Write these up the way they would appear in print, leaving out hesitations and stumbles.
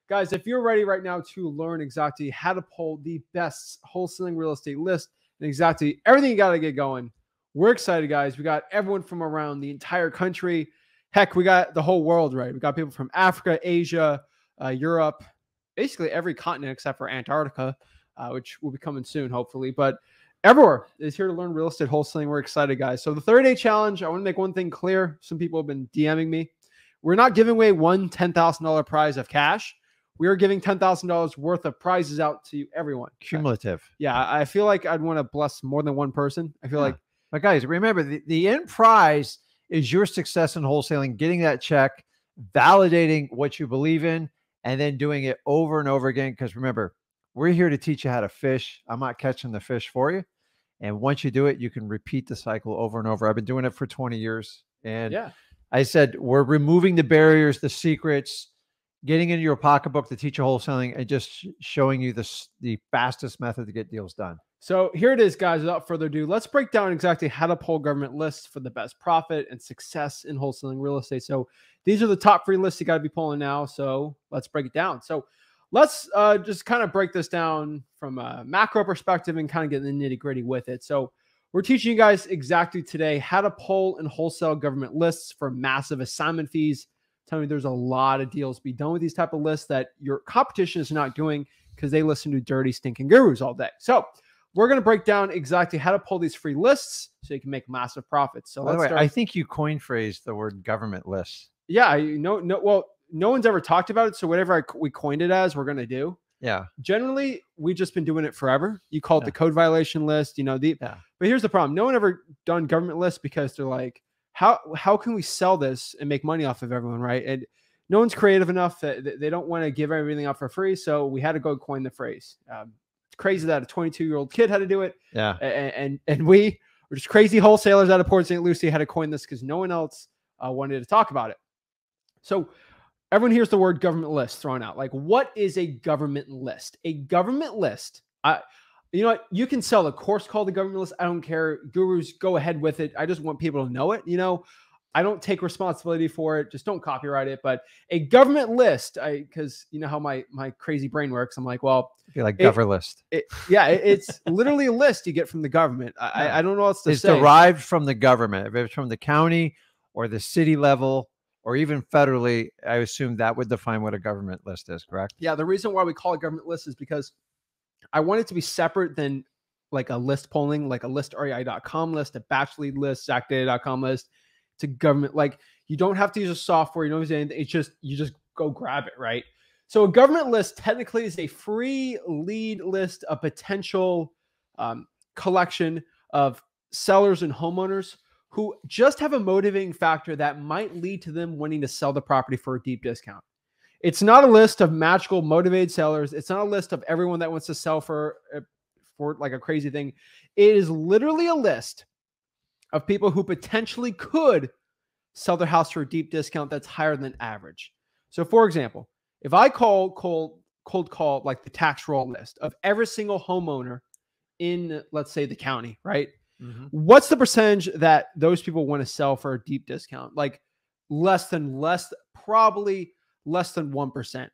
Guys, if you're ready right now to learn exactly how to pull the best wholesaling real estate list and exactly everything you got to get going, we're excited, guys. We got everyone from around the entire country. Heck, we got the whole world, right? We got people from Africa, Asia, Europe, basically every continent except for Antarctica, which will be coming soon, hopefully. But everywhere is here to learn real estate wholesaling. We're excited, guys. So the 30-day challenge, I want to make one thing clear. Some people have been DMing me. We're not giving away one $10,000 prize of cash. We are giving $10,000 worth of prizes out to everyone. Cumulative. Yeah, I feel like I'd want to bless more than one person. I feel like. But guys, remember, the end prize is your success in wholesaling, getting that check, validating what you believe in, and then doing it over and over again. Because remember, we're here to teach you how to fish. I'm not catching the fish for you. And once you do it, you can repeat the cycle over and over. I've been doing it for 20 years. And I said, we're removing the barriers, the secrets, getting into your pocketbook to teach you wholesaling, and just showing you the fastest method to get deals done. So here it is, guys. Without further ado, let's break down exactly how to pull government lists for the best profit and success in wholesaling real estate. So these are the top 3 lists you got to be pulling now. So let's break it down. So let's just kind of break this down from a macro perspective and kind of get in the nitty gritty with it. So we're teaching you guys exactly today how to pull and wholesale government lists for massive assignment fees. Tell me there's a lot of deals to be done with these type of lists that your competition is not doing because they listen to dirty, stinking gurus all day. So we're going to break down exactly how to pull these free lists so you can make massive profits. So by the way, I think you coin phrased the word government lists. Yeah, well, no one's ever talked about it. So whatever we coined it as, we're going to do. Yeah. Generally, we've just been doing it forever. You call it the code violation list, but here's the problem. No one ever done government lists because they're like, how can we sell this and make money off of everyone, right? And no one's creative enough that they don't want to give everything up for free. So we had to go coin the phrase. It's crazy that a 22-year-old kid had to do it. Yeah. And we were just crazy wholesalers out of Port St. Lucie had to coin this because no one else wanted to talk about it. So everyone hears the word government list thrown out. Like, what is a government list? A government list. You know what? You can sell a course called the government list. I don't care. Gurus, go ahead with it. I just want people to know it. I don't take responsibility for it. Just don't copyright it. But a government list, because you know how my crazy brain works. I'm like, well, I feel like government list. It's literally a list you get from the government. I don't know what else to say. It's derived from the government. If it's from the county or the city level or even federally, I assume that would define what a government list is, correct? Yeah. The reason why we call it government list is because I want it to be separate than like a list polling, like a listrei.com list, a batch lead list, zachdata.com list. It's a government, like you don't have to use a software. You don't use anything. It's just, you just go grab it, right? So a government list technically is a free lead list, a potential collection of sellers and homeowners who just have a motivating factor that might lead to them wanting to sell the property for a deep discount. It's not a list of magical motivated sellers. It's not a list of everyone that wants to sell for like a crazy thing. It is literally a list of people who potentially could sell their house for a deep discount that's higher than average. So for example, if I cold call like the tax roll list of every single homeowner in, let's say, the county, right? Mm-hmm. What's the percentage that those people want to sell for a deep discount? Like probably less than 1%,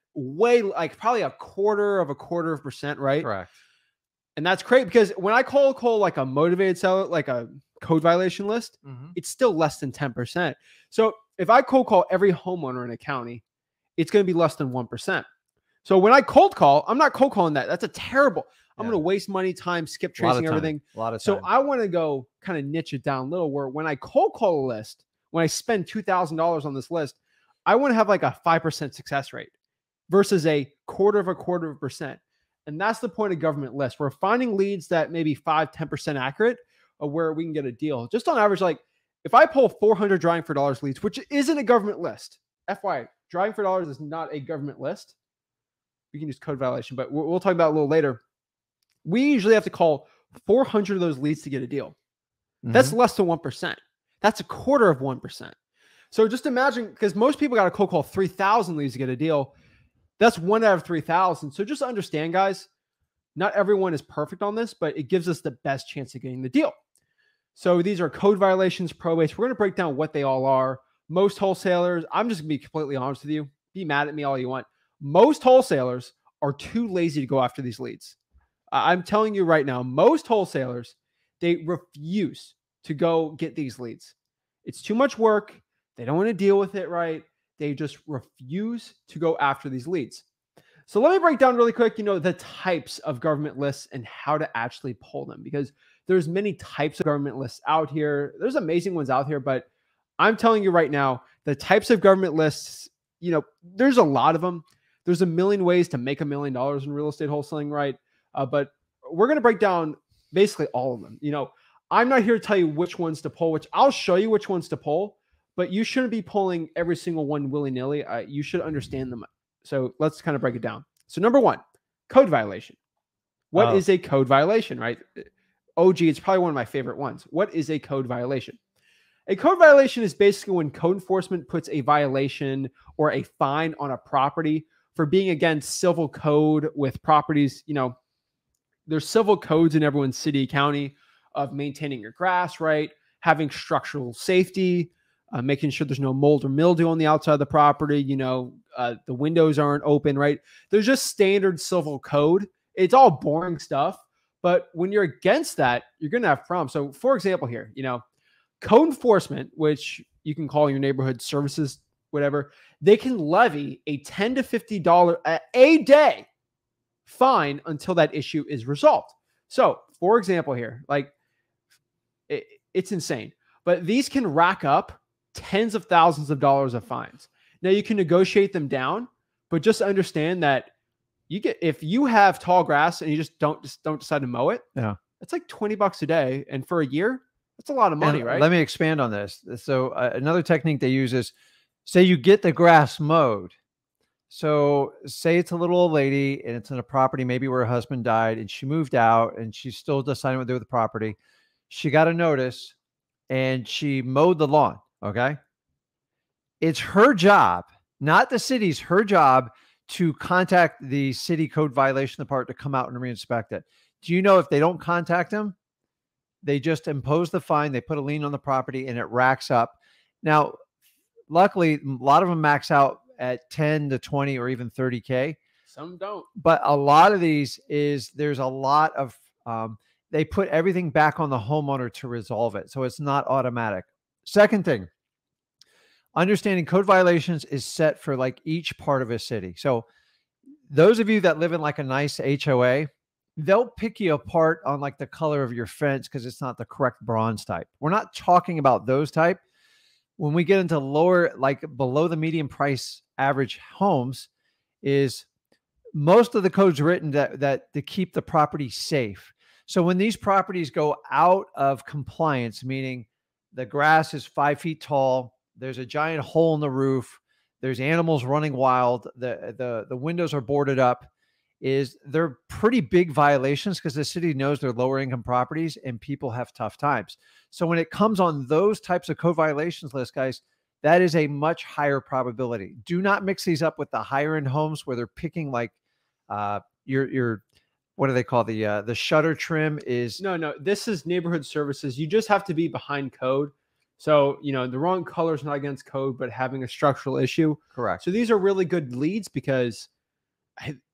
like probably a quarter of a percent, right? Correct. And that's great because when I call like a motivated seller, like a code violation list, it's still less than 10%. So if I cold call every homeowner in a county, it's going to be less than 1%. So when I cold call, I'm not cold calling that. That's a terrible. I'm going to waste money, time, skip tracing everything. A lot of time. So I want to go kind of niche it down a little where when I cold call a list, when I spend $2,000 on this list, I want to have like a 5% success rate versus a quarter of a percent. And that's the point of government lists. We're finding leads that maybe 5-10% accurate of where we can get a deal. Just on average, like if I pull 400 drawing for dollars leads, which isn't a government list, FYI, drawing for dollars is not a government list. We can use code violation, but we'll talk about it a little later. We usually have to call 400 of those leads to get a deal. That's less than 1%. That's a quarter of 1%. So just imagine, because most people got to cold call 3,000 leads to get a deal. That's 1 out of 3,000. So just understand, guys, not everyone is perfect on this, but it gives us the best chance of getting the deal. So these are code violations, probates. We're going to break down what they all are. Most wholesalers, I'm just going to be completely honest with you. Be mad at me all you want. Most wholesalers are too lazy to go after these leads. I'm telling you right now, most wholesalers, they refuse to go get these leads. It's too much work. They don't want to deal with it, right? They just refuse to go after these leads. So let me break down really quick, the types of government lists and how to actually pull them, because there's many types of government lists out here. There's amazing ones out here, but I'm telling you right now, the types of government lists, there's a lot of them. There's a million ways to make $1 million in real estate wholesaling, right? But we're going to break down basically all of them. I'm not here to tell you which ones to pull, which I'll show you which ones to pull, but you shouldn't be pulling every single one willy-nilly. You should understand them. So let's kind of break it down. So number one, code violation. What is a code violation, right? OG, it's probably one of my favorite ones. What is a code violation? A code violation is basically when code enforcement puts a violation or a fine on a property for being against civil code with properties. There's civil codes in everyone's city, county of maintaining your grass, right? Having structural safety, making sure there's no mold or mildew on the outside of the property. The windows aren't open, right? There's just standard civil code. It's all boring stuff. But when you're against that, you're going to have problems. So for example here, code enforcement, which you can call your neighborhood services, whatever, they can levy a $10 to $50 a day fine until that issue is resolved. So for example here, it's insane, but these can rack up tens of thousands of dollars of fines. Now you can negotiate them down, but just understand that if you have tall grass and you just don't decide to mow it, it's like $20 a day. And for a year, that's a lot of money, right? Let me expand on this. So another technique they use is, say you get the grass mowed. So say it's a little old lady and it's in a property, maybe where her husband died and she moved out and she's still deciding what to do with the property. She got a notice and she mowed the lawn. Okay. It's her job, not the city's, her job to contact the city code violation department to come out and reinspect it. Do you know if they don't contact them, they just impose the fine, they put a lien on the property and it racks up. Now, luckily, a lot of them max out at 10 to 20 or even 30K. Some don't. But a lot of these there's a lot of, they put everything back on the homeowner to resolve it. So it's not automatic. Second thing, understanding code violations is set for each part of a city. So those of you that live in a nice HOA, they'll pick you apart on the color of your fence because it's not the correct bronze type. We're not talking about those type. When we get into lower, below the median price average homes, is most of the codes written that to keep the property safe. So when these properties go out of compliance, meaning the grass is 5 feet tall, there's a giant hole in the roof, there's animals running wild, the windows are boarded up, they're pretty big violations because the city knows they're lower income properties and people have tough times. So when it comes on those types of code violations list, guys, that is a much higher probability. Do not mix these up with the higher end homes where they're picking your what do they call the shutter trim is. No, this is neighborhood services. You just have to be behind code. So, the wrong color is not against code, but having a structural issue. Correct. So these are really good leads because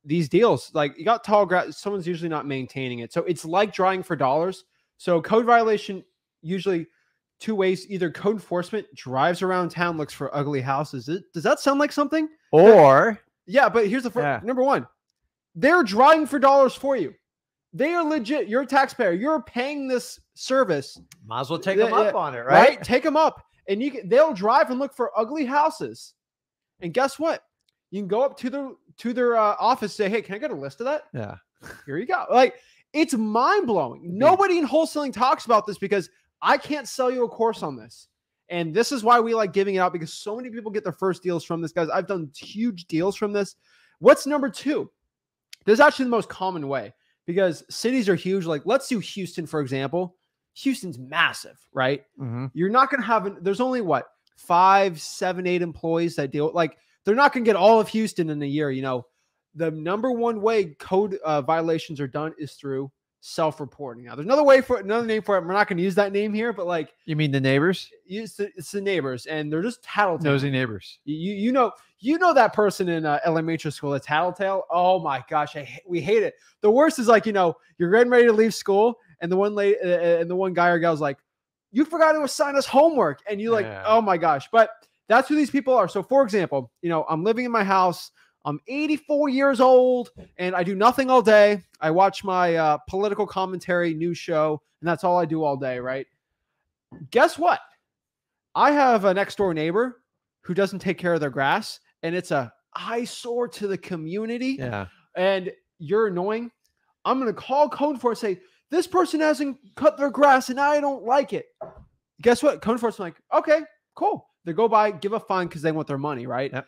these deals, you got tall grass, someone's usually not maintaining it. So it's like drawing for dollars. So code violation, usually two ways: either code enforcement drives around town, looks for ugly houses. Does that sound like something? Or yeah, but here's the first, number one, they're driving for dollars for you. They are legit. You're a taxpayer. You're paying this service. Might as well take them up on it, right? Take them up, and they'll drive and look for ugly houses. And guess what? You can go up to their office, say, "Hey, can I get a list of that?" Yeah. Here you go. It's mind blowing. Nobody in wholesaling talks about this because I can't sell you a course on this. And this is why we like giving it out, because so many people get their first deals from this, guys. I've done huge deals from this. What's number two? This is actually the most common way, because cities are huge. Let's do Houston, for example. Houston's massive, right? Mm-hmm. You're not going to have, there's only 5, 7, 8 employees that deal, they're not going to get all of Houston in a year. The number one way code violations are done is through self-reporting. Now, there's another name for it. We're not going to use that name here, but like, You mean the neighbors? it's the neighbors, and they're just tattletale. Nosy neighbors. You know that person in elementary school that's tattletale. Oh my gosh, we hate it. The worst is like, you're getting ready to leave school, and the one guy or gal's like, you forgot to assign us homework, and you like, oh my gosh. But that's who these people are. So for example, I'm living in my house. I'm 84 years old and I do nothing all day. I watch my political commentary news show, and that's all I do all day, right? Guess what? I have a next door neighbor who doesn't take care of their grass, and it's a eyesore to the community. Yeah. And you're annoying. I'm going to call code enforcement and say, this person hasn't cut their grass and I don't like it. Guess what? Code enforcement like, okay, cool. They go by, give a fine because they want their money, right? Yep.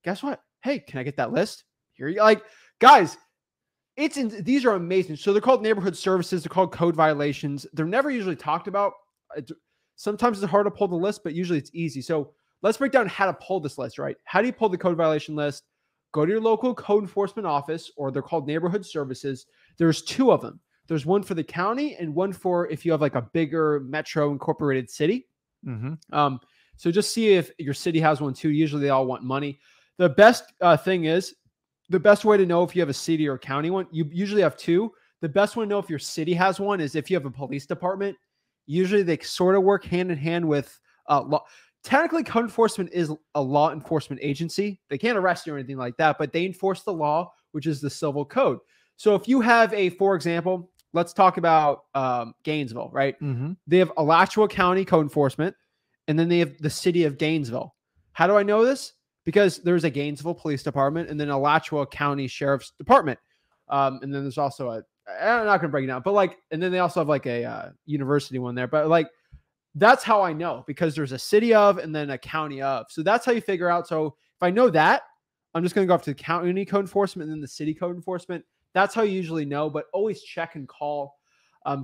Guess what? Hey, can I get that list? Here you like, guys, these are amazing. So they're called neighborhood services. They're called code violations. They're never usually talked about. Sometimes it's hard to pull the list, but usually it's easy. So let's break down how to pull this list, right? How do you pull the code violation list? Go to your local code enforcement office, or they're called neighborhood services. There's two of them. There's one for the county and one for if you have like a bigger metro incorporated city. Mm-hmm. So just see if your city has one too. Usually they all want money. The best thing is, the best way to know if you have a city or county one, you usually have two. The best way to know if your city has one is if you have a police department. Usually they sort of work hand in hand with law. Technically, code enforcement is a law enforcement agency. They can't arrest you or anything like that, but they enforce the law, which is the civil code. So if you have for example, let's talk about Gainesville, right? Mm-hmm. They have Alachua County Code Enforcement, and then they have the city of Gainesville. How do I know this? Because there's a Gainesville Police Department and then Alachua County Sheriff's Department. And then there's also I'm not going to break it down, but like, and then they also have like a university one there. But like, that's how I know, because there's a city of and then a county of. So that's how you figure out. So if I know that, I'm just going to go up to the county code enforcement and then the city code enforcement. That's how you usually know, but always check and call.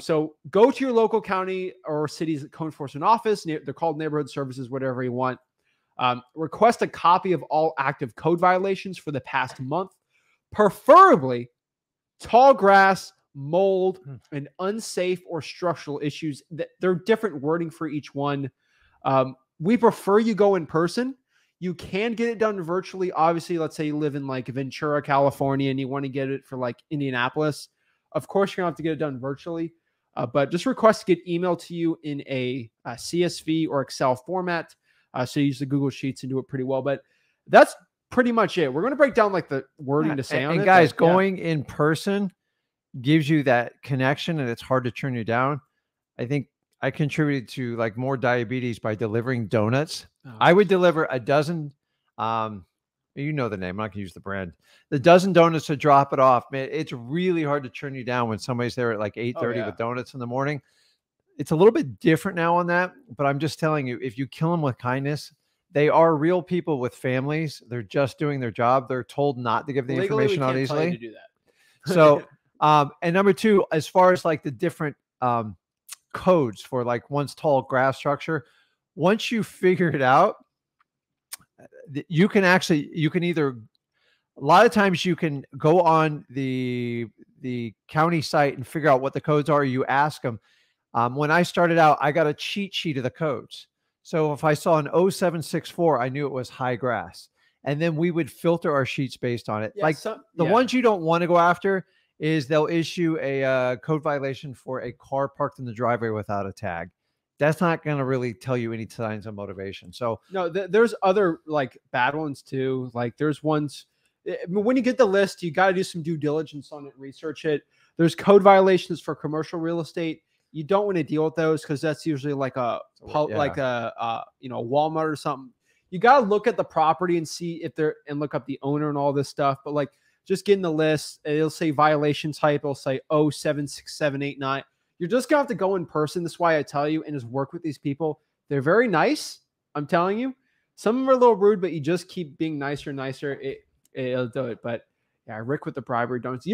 So go to your local county or city's code enforcement office. They're called neighborhood services, whatever you want. Request a copy of all active code violations for the past month, preferably tall grass, mold, and unsafe or structural issues. They're different wording for each one. We prefer you go in person. You can get it done virtually. Obviously, let's say you live in like Ventura, California, and you want to get it for like Indianapolis. Of course, you're going to have to get it done virtually, but just request to get emailed to you in a CSV or Excel format. So you use the Google Sheets and do it pretty well. But that's pretty much it. We're going to break down like the wording to say on it. And guys, going in person gives you that connection, and it's hard to turn you down. I think I contributed to like more diabetes by delivering donuts. Oh. I would deliver a dozen, you know the name, I'm not gonna use the brand. The dozen donuts to drop it off. Man, it's really hard to turn you down when somebody's there at like 8:30 with donuts in the morning. It's a little bit different now on that, but I'm just telling you, if you kill them with kindness, they are real people with families. They're just doing their job. They're told not to give the information out easily. To do that. So, and number two, as far as like the different codes for like once tall grass structure, once you figure it out, you can either, a lot of times you can go on the county site and figure out what the codes are. You ask them. When I started out, I got a cheat sheet of the codes. So if I saw an 0764, I knew it was high grass. And then we would filter our sheets based on it. Yeah, like the ones you don't want to go after is they'll issue a code violation for a car parked in the driveway without a tag. That's not going to really tell you any signs of motivation. So no, there's other like bad ones too. Like there's ones, when you get the list, you got to do some due diligence on it, research it. There's code violations for commercial real estate. You don't want to deal with those because that's usually like a Walmart or something. You got to look at the property and see if they're, and look up the owner and all this stuff. But like just getting the list, it'll say violation type. It'll say 076789. You're just gonna have to go in person. That's why I tell you, and just work with these people. They're very nice. I'm telling you. Some of them are a little rude, but you just keep being nicer and nicer. It'll do it. But yeah, Rick with the bribery donuts.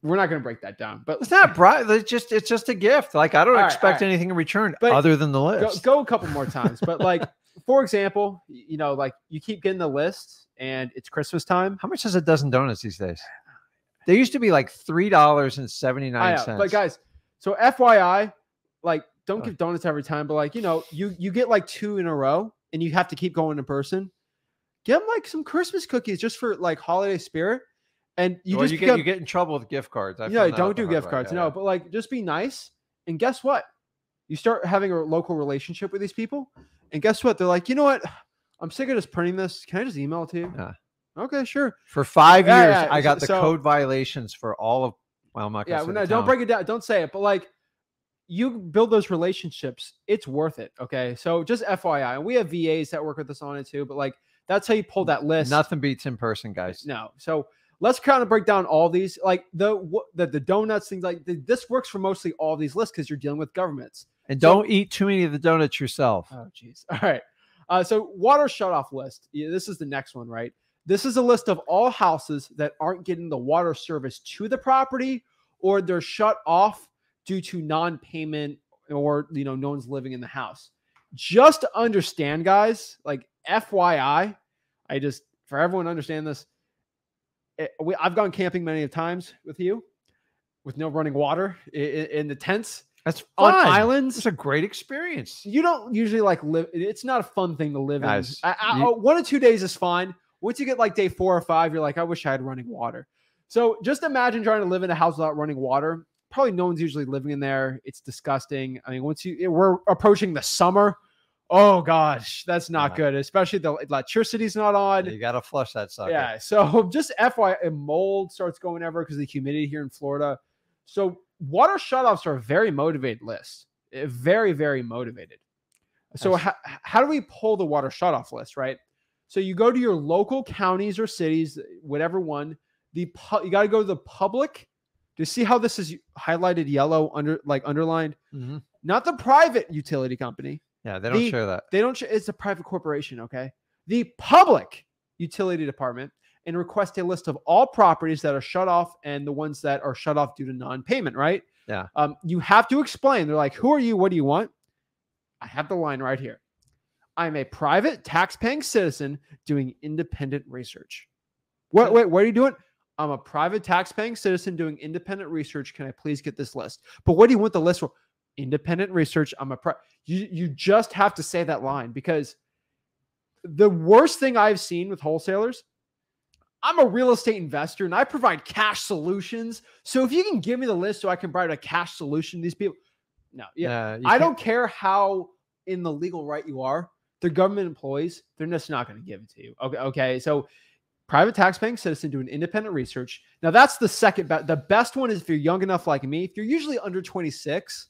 We're not going to break that down, but it's not bribe. It's just a gift. Like I don't expect anything in return other than the list. Go a couple more times. But like, for example, like you keep getting the list and it's Christmas time. How much is a dozen donuts these days? They used to be like $3.79. But guys, so FYI, like, don't give donuts every time, but like, you get like 2 in a row and you have to keep going in person. Get them like some Christmas cookies just for like holiday spirit. And you get in trouble with gift cards. Don't do gift cards. No, but like, just be nice. And guess what? You start having a local relationship with these people. And guess what? They're like, you know what? I'm sick of just printing this. Can I just email it to you? Yeah. Okay, sure. For 5 years, I got the code violations for all of, well, I'm not going to say don't break it down. Don't say it. But like, you build those relationships. It's worth it. Okay. So just FYI. And we have VAs that work with us on it too. But like, that's how you pull that list. Nothing beats in person, guys. No. So let's kind of break down all these, like the donuts, things like this works for mostly all these lists because you're dealing with governments. And don't eat too many of the donuts yourself. Oh, geez. All right. So water shutoff list. This is the next one, right? This is a list of all houses that aren't getting the water service to the property, or they're shut off due to non-payment, or no one's living in the house. Just to understand, guys, like FYI, for everyone to understand this, I've gone camping many times with you with no running water in the tents. That's fun. On islands. It's a great experience. You don't usually like live. It's not a fun thing to live in. 1 or 2 days is fine. Once you get like day 4 or 5, you're like, I wish I had running water. So just imagine trying to live in a house without running water. Probably no one's usually living in there. It's disgusting. I mean, we're approaching the summer. Oh gosh, that's not good. Especially the electricity's not on. You got to flush that sucker. Yeah. So just FYI, mold starts going everywhere because of the humidity here in Florida. So water shutoffs are a very motivated list. Very, very motivated. So how do we pull the water shutoff list, right? So you go to your local counties or cities, whatever one. You got to go to the public. Do you see how this is highlighted yellow underlined? Mm-hmm. Not the private utility company. Yeah, they don't share that. They don't share. It's a private corporation, okay? The public utility department, and request a list of all properties that are shut off and the ones that are shut off due to non-payment, right? Yeah. You have to explain. They're like, who are you? What do you want? I have the line right here. I'm a private tax-paying citizen doing independent research. What are you doing? I'm a private tax-paying citizen doing independent research. Can I please get this list? But what do you want the list for? Independent research. You just have to say that line, because the worst thing I've seen with wholesalers, I'm a real estate investor and I provide cash solutions. So if you can give me the list so I can provide a cash solution to these people. No, I don't care how in the legal right you are. They're government employees. They're just not going to give it to you. Okay. So private tax-paying citizen doing independent research. Now that's the second best. The best one is if you're young enough like me. If you're usually under 26,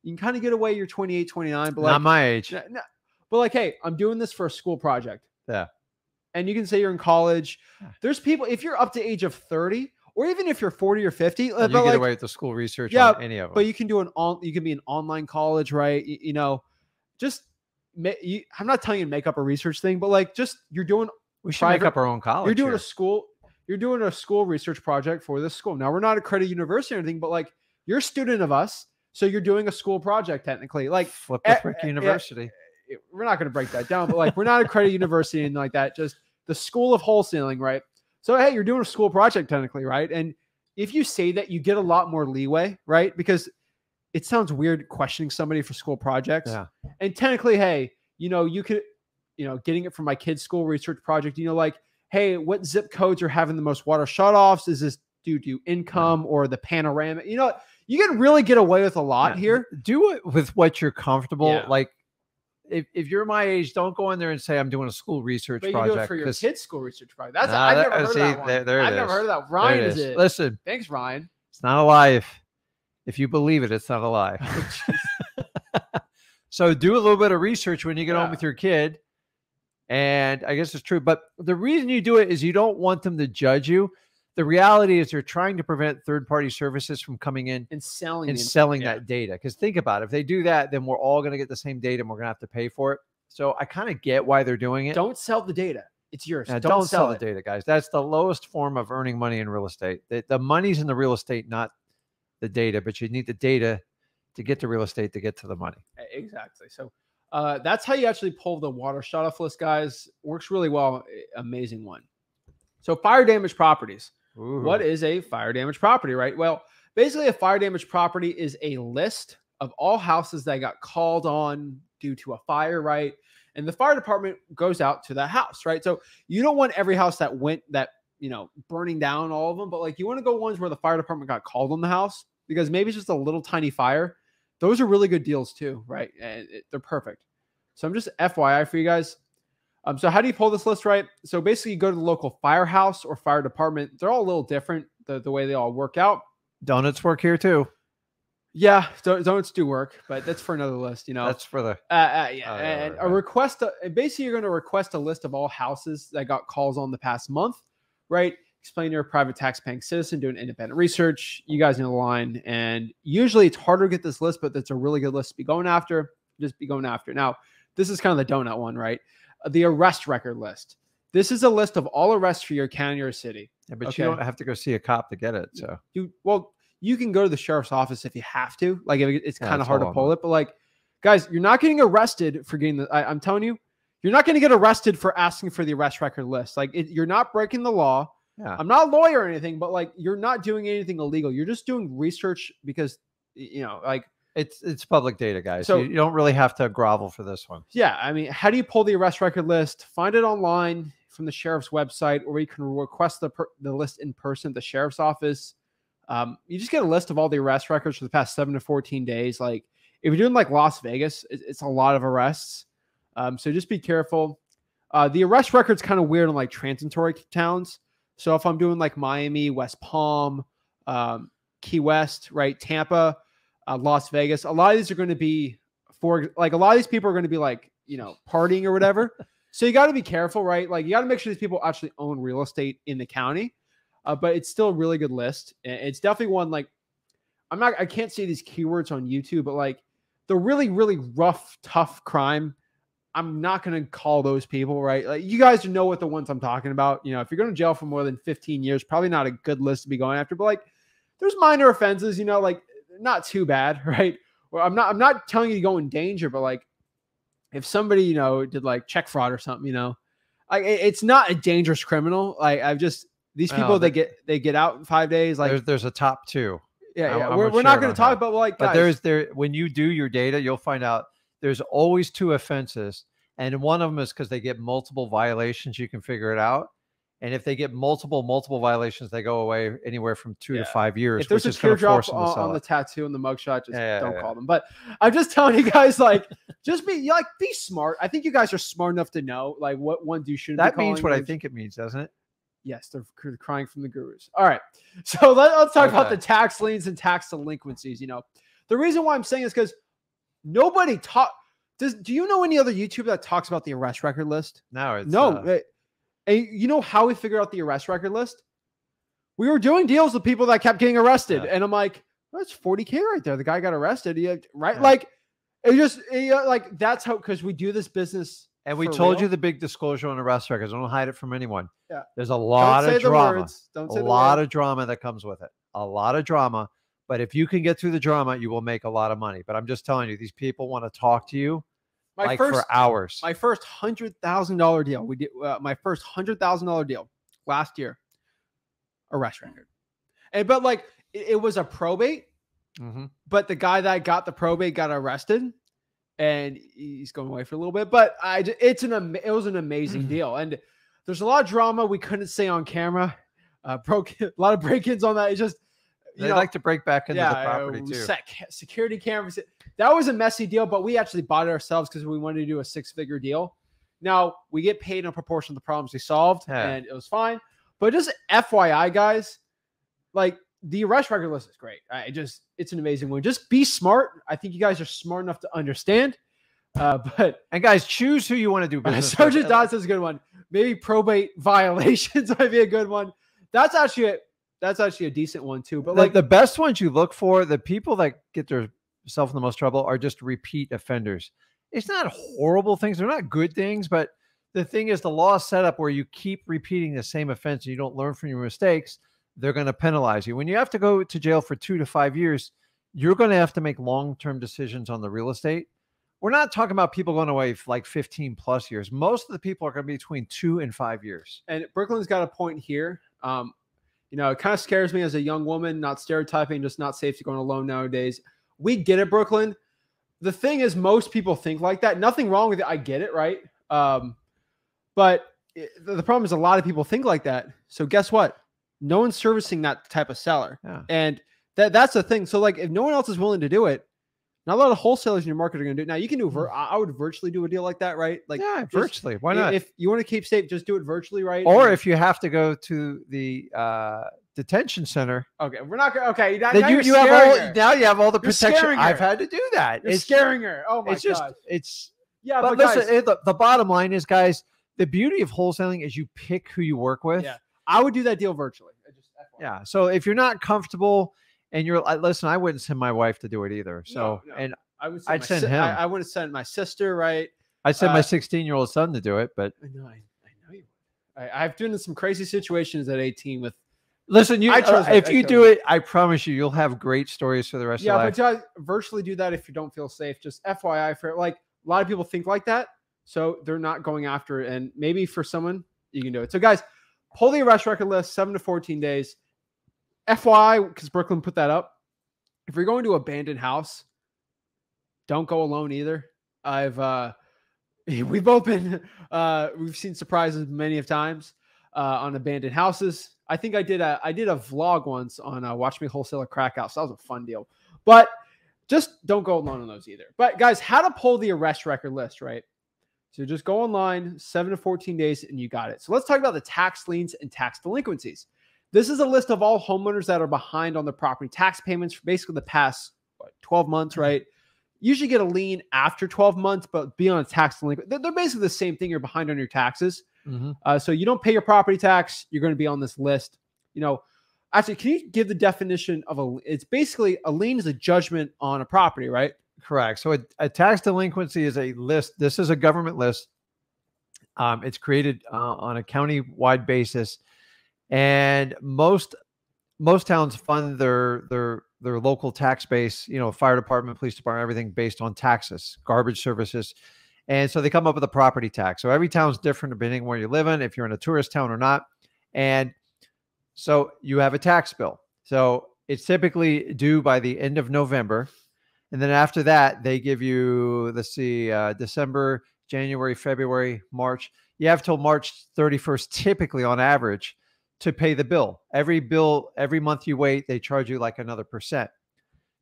you can kind of get away. You're 28, 29. But not my age. No, but like, hey, I'm doing this for a school project. Yeah. And you can say you're in college. There's people, if you're up to age of 30, or even if you're 40 or 50, you get away with the school research on any of them. But you can do you can be an online college, right? I'm not telling you to make up a research thing, but like, you're doing. We should make up our own college. You're doing a school research project for this school. Now we're not accredited university or anything, but like, you're a student of us, so you're doing a school project technically. Like flip the frick university. We're not going to break that down, but like, we're not accredited university and like that. Just the school of wholesaling, right? So hey, you're doing a school project technically, right? And if you say that, you get a lot more leeway, right? Because it sounds weird questioning somebody for school projects. Yeah. And technically, hey, you could, getting it from my kid's school research project, like, hey, what zip codes are having the most water shutoffs? Is this due to income or the panoramic? You can really get away with a lot here. Do it with what you're comfortable. Yeah. Like if you're my age, don't go in there and say I'm doing a school research project. You do it for your kid's school research project. I've never heard of that one. I've never heard of that. Ryan is it. Listen. Thanks, Ryan. It's not a lie. If you believe it, it's not a lie. So do a little bit of research when you get home with your kid. And I guess it's true. But the reason you do it is you don't want them to judge you. The reality is they're trying to prevent third-party services from coming in and selling that data. Because think about it. If they do that, then we're all going to get the same data and we're going to have to pay for it. So I kind of get why they're doing it. Don't sell the data. It's yours. Don't sell the data, guys. That's the lowest form of earning money in real estate. The money's in the real estate, not the data. But you need the data to get to real estate to get to the money. Exactly. So that's how you actually pull the water shutoff list, guys. Works really well. Amazing one. So fire damage properties. What is a fire damage property, right? Well, basically a fire damage property is a list of all houses that got called on due to a fire, right? And the fire department goes out to that house, right? So you don't want every house that went that, burning down all of them, but like you want to go ones where the fire department got called on the house because maybe it's just a little tiny fire. Those are really good deals too, right? And they're perfect. So I'm just FYI for you guys. So how do you pull this list, right? So basically you go to the local firehouse or fire department. They're all a little different, the way they all work out. Donuts work here too. Yeah, donuts do work, but that's for another list, That's for the and a request. Basically, you're going to request a list of all houses that got calls on the past month, right? Explain you're a private tax-paying citizen, doing independent research. You guys know the line, and usually it's harder to get this list, but that's a really good list to be going after. Just be going after. Now, this is kind of the donut one, right? The arrest record list. This is a list of all arrests for your county or city. Yeah, but you don't have to go see a cop to get it. So you can go to the sheriff's office if you have to. Like, it's kind of hard to pull it, but like, guys, you're not getting arrested for getting I'm telling you, you're not going to get arrested for asking for the arrest record list. Like, you're not breaking the law. Yeah. I'm not a lawyer or anything, but like, you're not doing anything illegal. You're just doing research because, like, it's public data, guys. So you don't really have to grovel for this one. Yeah. I mean, how do you pull the arrest record list? Find it online from the sheriff's website, or you can request the list in person at the sheriff's office. You just get a list of all the arrest records for the past 7 to 14 days. Like, if you're doing like Las Vegas, it's a lot of arrests. So just be careful. The arrest record's kind of weird in like transitory towns. So if I'm doing like Miami, West Palm, Key West, right, Tampa, Las Vegas, a lot of these are going to be a lot of these people are going to be like, partying or whatever. So you got to be careful, right? Like, you got to make sure these people actually own real estate in the county. But it's still a really good list. It's definitely one, like, I can't say these keywords on YouTube, but like the really, really rough, tough crime, I'm not going to call those people, right? Like, you guys know what the ones I'm talking about. If you're going to jail for more than 15 years, probably not a good list to be going after, but like, there's minor offenses, like, not too bad, right? Well, I'm not telling you to go in danger, but like, if somebody, did like check fraud or something, it's not a dangerous criminal. Like, these people, they get out in 5 days. Like, there's a top two. Yeah. We're not going to talk about, like, but guys, when you do your data, you'll find out there's always 2 offenses. And one of them is because they get multiple violations, you can figure it out. And if they get multiple violations, they go away anywhere from 2 to 5 years. If there's a teardrop on the tattoo and the mugshot, just don't call them. But I'm just telling you guys, like, just be smart. I think you guys are smart enough to know, like, what ones you shouldn't be calling. That means what I think it means, doesn't it? Yes, they're crying from the gurus. All right. So let's talk about the tax liens and tax delinquencies. The reason why I'm saying is because nobody do you know any other YouTuber that talks about the arrest record list? No. And you know how we figured out the arrest record list? We were doing deals with people that kept getting arrested. Yeah. And I'm like, that's $40K right there. The guy got arrested. Right? Yeah. Like, like, that's how, because we do this business. And we told you the big disclosure on arrest records. Don't hide it from anyone. Yeah. There's a lot of drama. A lot of drama that comes with it. A lot of drama. But if you can get through the drama, you will make a lot of money. But I'm just telling you, these people want to talk to you for hours. My first $100,000 deal. We did my first $100,000 deal last year. Arrest record. But like, it was a probate. Mm-hmm. But the guy that got the probate got arrested. And he's going away for a little bit, but it was an amazing deal. And there's a lot of drama we couldn't say on camera. A lot of break-ins on that. It's just, they like to break back into the property too. Security cameras. That was a messy deal, but we actually bought it ourselves because we wanted to do a 6-figure deal. Now we get paid in proportion to the problems we solved, and it was fine. But just FYI, guys, like, the arrest record list is great. It's an amazing one. Just be smart. I think you guys are smart enough to understand. And guys, choose who you want to do business with. Sergeant Dodds is a good one. Maybe probate violations might be a good one. That's actually a decent one too. But like, the best ones you look for, the people that get themselves in the most trouble are just repeat offenders. It's not horrible things. They're not good things, but the thing is, the law is set up where you keep repeating the same offense and you don't learn from your mistakes. They're going to penalize you. When you have to go to jail for 2 to 5 years, you're going to have to make long-term decisions on the real estate. We're not talking about people going away for like 15 plus years. Most of the people are going to be between 2 and 5 years. And Brooklyn's got a point here. You know, it kind of scares me as a young woman, not stereotyping, just not safe to go alone nowadays. We get it, Brooklyn. The thing is, most people think like that. Nothing wrong with it. I get it, right? But the problem is a lot of people think like that. So guess what? No one's servicing that type of seller. Yeah. And that's the thing. So like if no one else is willing to do it, not a lot of wholesalers in your market are going to do it. Now you can do, I would virtually do a deal like that, right? Like yeah, virtually. Why not? If you want to keep safe, just do it virtually, right? Or if you have to go to the detention center. Okay. We're not going to, okay. Now Then you have all, now you have all the protection. I've had to do that. It's scaring her. Oh my God. Yeah. But listen, guys, the bottom line is, guys, the beauty of wholesaling is you pick who you work with. Yeah. I would do that deal virtually. Yeah. So if you're not comfortable and you're listen, I wouldn't send my wife to do it either. So, no. and I'd send him. I wouldn't send my sister, right? I'd send my 16-year-old son to do it, but I know you would. I've been in some crazy situations at 18 with. Listen, if you do it, I promise you, you'll have great stories for the rest of your life. Yeah, but virtually do that if you don't feel safe. Just FYI, for like a lot of people think like that, so they're not going after it. And maybe for someone, you can do it. So, guys, pull the arrest record list 7 to 14 days. FYI, because Brooklyn put that up. If you're going to abandoned house, don't go alone either. We've both been, we've seen surprises many of times on abandoned houses. I think I did a vlog once on Watch Me Wholesale a Crack House. That was a fun deal, but just don't go alone on those either. But guys, how to pull the arrest record list, right? So just go online, 7 to 14 days, and you got it. So let's talk about the tax liens and tax delinquencies. This is a list of all homeowners that are behind on the property tax payments for basically the past 12 months, right? Usually get a lien after 12 months, but be on a tax delinquent. They're basically the same thing. You're behind on your taxes. Mm-hmm. So you don't pay your property tax, you're going to be on this list. You know, actually, can you give the definition of it's basically a lien is a judgment on a property, right? Correct. So a tax delinquency is a list. This is a government list. It's created on a county-wide basis. And most towns fund their local tax base, you know, fire department, police department, everything based on taxes, garbage services. And so they come up with a property tax. So every town's different depending on where you live in, if you're in a tourist town or not. And so you have a tax bill. So it's typically due by the end of November. And then after that, they give you, let's see, December, January, February, March. You have till March 31st, typically on average, to pay the bill. Every month you wait, they charge you like another %.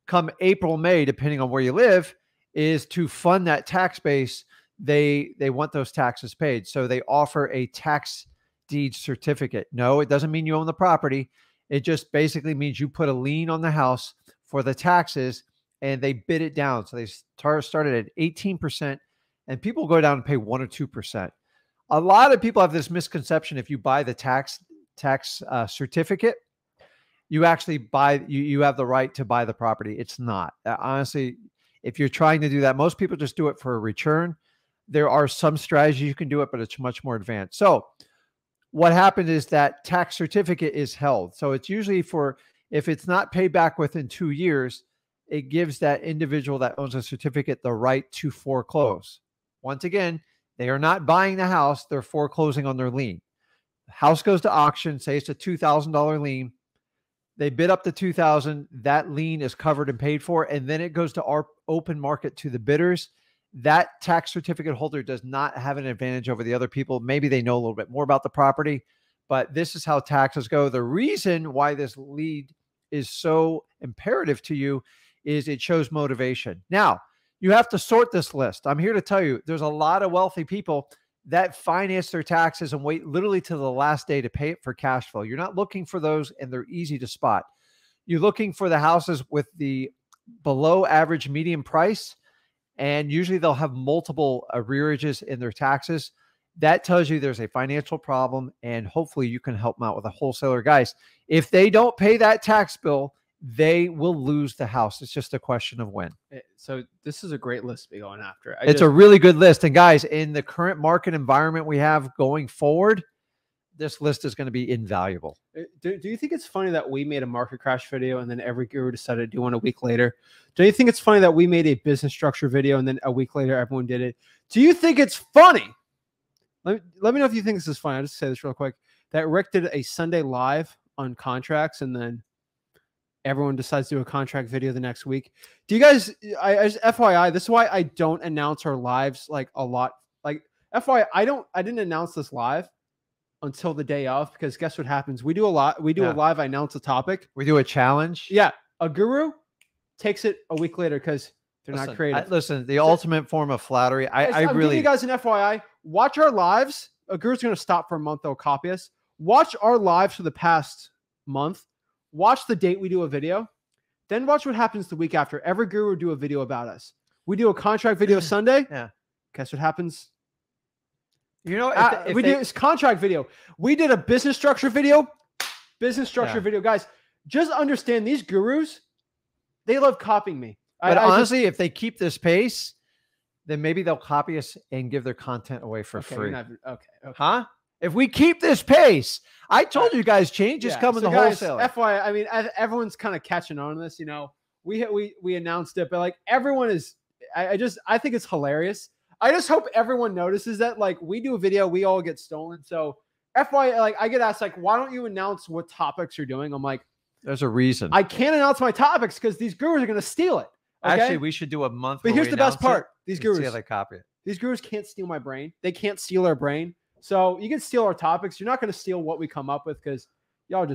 Come April, May, depending on where you live, is to fund that tax base. They want those taxes paid. So they offer a tax deed certificate. No, it doesn't mean you own the property. It just basically means you put a lien on the house for the taxes and they bid it down. So they started at 18% and people go down and pay 1 or 2%. A lot of people have this misconception. If you buy the tax certificate, you actually you have the right to buy the property. It's not. Honestly, if you're trying to do that, most people just do it for a return. There are some strategies you can do it, but it's much more advanced. So what happened is that tax certificate is held. So it's usually if it's not paid back within 2 years, it gives that individual that owns a certificate the right to foreclose. Once again, they are not buying the house. They're foreclosing on their lien. The house goes to auction, say it's a $2,000 lien. They bid up to $2,000. That lien is covered and paid for, and then it goes to our open market to the bidders. That tax certificate holder does not have an advantage over the other people. Maybe they know a little bit more about the property, but this is how taxes go. The reason why this lead is so imperative to you is it shows motivation. Now, you have to sort this list. I'm here to tell you, there's a lot of wealthy people that finance their taxes and wait literally to the last day to pay it for cash flow. You're not looking for those, and they're easy to spot. You're looking for the houses with the below average median price, and usually they'll have multiple arrearages in their taxes. That tells you there's a financial problem, and hopefully you can help them out with a wholesaler. Guys, if they don't pay that tax bill, they will lose the house. It's just a question of when. So this is a great list to be going after. It's a really good list. And guys, in the current market environment we have going forward, this list is going to be invaluable. Do you think it's funny that we made a market crash video and then every guru decided to do one a week later? Do you think it's funny that we made a business structure video and then a week later everyone did it? Do you think it's funny? Let me know if you think this is funny. I'll just say this real quick. That Rick did a Sunday live on contracts, and then everyone decides to do a contract video the next week. Do you guys, I just FYI, this is why I don't announce our lives like a lot. Like FYI, I didn't announce this live until the day of, because guess what happens? We do a lot. We do a live, I announce a topic. We do a challenge. Yeah. A guru takes it a week later because they're not creative. Listen, the ultimate form of flattery. I'm really giving you guys an FYI. Watch our lives. A guru's going to stop for a month. They'll copy us. Watch our lives for the past month. Watch the date we do a video. Then watch what happens the week after. Every guru will do a video about us. We do a contract video Sunday. Yeah. Guess what happens? You know, we do this contract video. We did a business structure video. Video. Guys, just understand these gurus, they love copying me. But honestly, if they keep this pace, then maybe they'll copy us and give their content away for free. Okay. Huh? If we keep this pace, I told you guys, changes come in the wholesale. FYI, I mean, everyone's kind of catching on to this. You know, we announced it, but like everyone is. I think it's hilarious. I just hope everyone notices that. Like, we do a video, we all get stolen. So FYI, like, I get asked, like, why don't you announce what topics you're doing? I'm like, there's a reason. I can't announce my topics because these gurus are going to steal it. Okay? Actually, we should do a month. But here's the best part: these gurus, see how they copy it. These gurus can't steal my brain. They can't steal our brain. So you can steal our topics. You're not going to steal what we come up with because y'all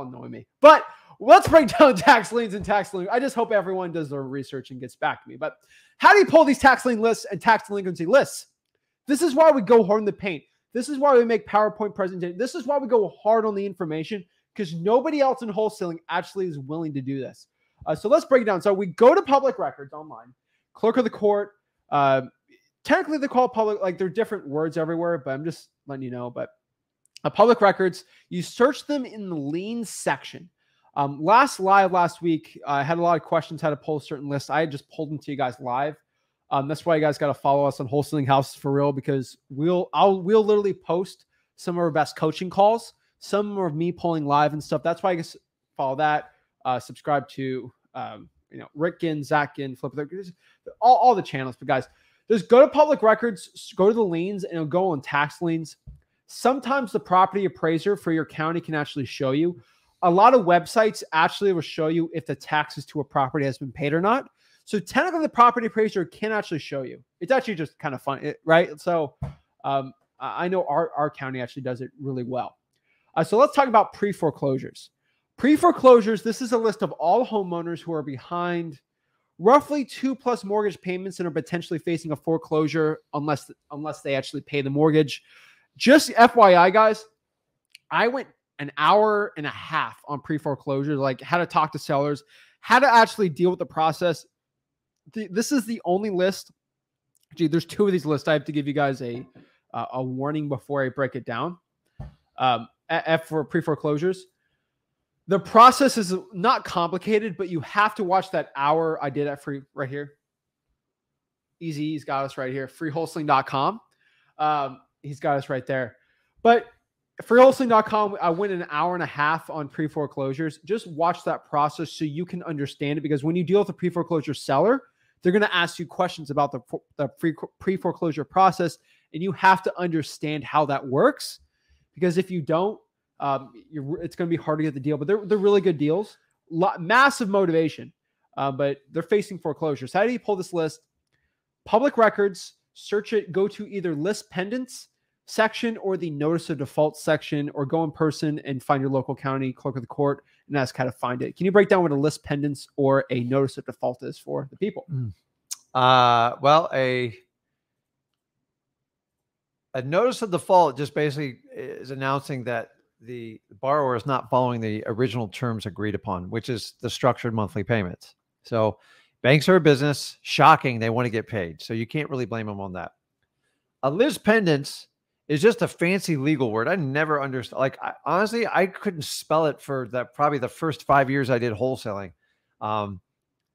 annoy me. But let's break down tax liens and tax delinquency. I just hope everyone does their research and gets back to me. But how do you pull these tax lien lists and tax delinquency lists? This is why we go hard in the paint. This is why we make PowerPoint presentations. This is why we go hard on the information, because nobody else in wholesaling actually is willing to do this. So let's break it down. So we go to public records online, clerk of the court. Technically, they call it public, like they're different words everywhere, but I'm just letting you know. But public records, you search them in the lien section. Last week, I had a lot of questions how to pull a certain list. I had just pulled them to you guys live. That's why you guys got to follow us on Wholesaling House for real, because we'll literally post some of our best coaching calls, some of me pulling live and stuff. That's why I guess follow that. Subscribe to Rick Ginn, Zach Ginn, Flip all the channels. But guys, just go to public records, go to the liens, and it'll go on tax liens. Sometimes the property appraiser for your county can actually show you. A lot of websites actually will show you if the taxes to a property has been paid or not. So technically, the property appraiser can actually show you. It's actually just kind of fun, right? So I know our county actually does it really well. So let's talk about pre-foreclosures. Pre-foreclosures, this is a list of all homeowners who are behind roughly 2+ mortgage payments and are potentially facing a foreclosure unless they actually pay the mortgage. Just FYI, guys, I went an hour and a half on pre-foreclosures, like how to talk to sellers, how to actually deal with the process. This is the only list. Gee, there's 2 of these lists. I have to give you guys a warning before I break it down. For pre-foreclosures, the process is not complicated, but you have to watch that hour I did at free right here. Easy, he's got us right here. Freewholesaling.com. He's got us right there. But freewholesaling.com, I went an hour and a half on pre-foreclosures. Just watch that process so you can understand it, because when you deal with a pre-foreclosure seller, they're going to ask you questions about the pre-foreclosure process, and you have to understand how that works, because if you don't, it's going to be hard to get the deal. But they're really good deals. Massive motivation, but they're facing foreclosures. How do you pull this list? Public records, search it, go to either list pendants section or the notice of default section, or go in person and find your local county clerk of the court and ask how to find it. Can you break down what a list pendants or a notice of default is for the people? Well, a notice of default just basically is announcing that the borrower is not following the original terms agreed upon, which is the structured monthly payments. So banks are a business. Shocking. They want to get paid. So you can't really blame them on that. A list pendants is just a fancy legal word. I never understood. Like, honestly, I couldn't spell it for probably the first 5 years I did wholesaling.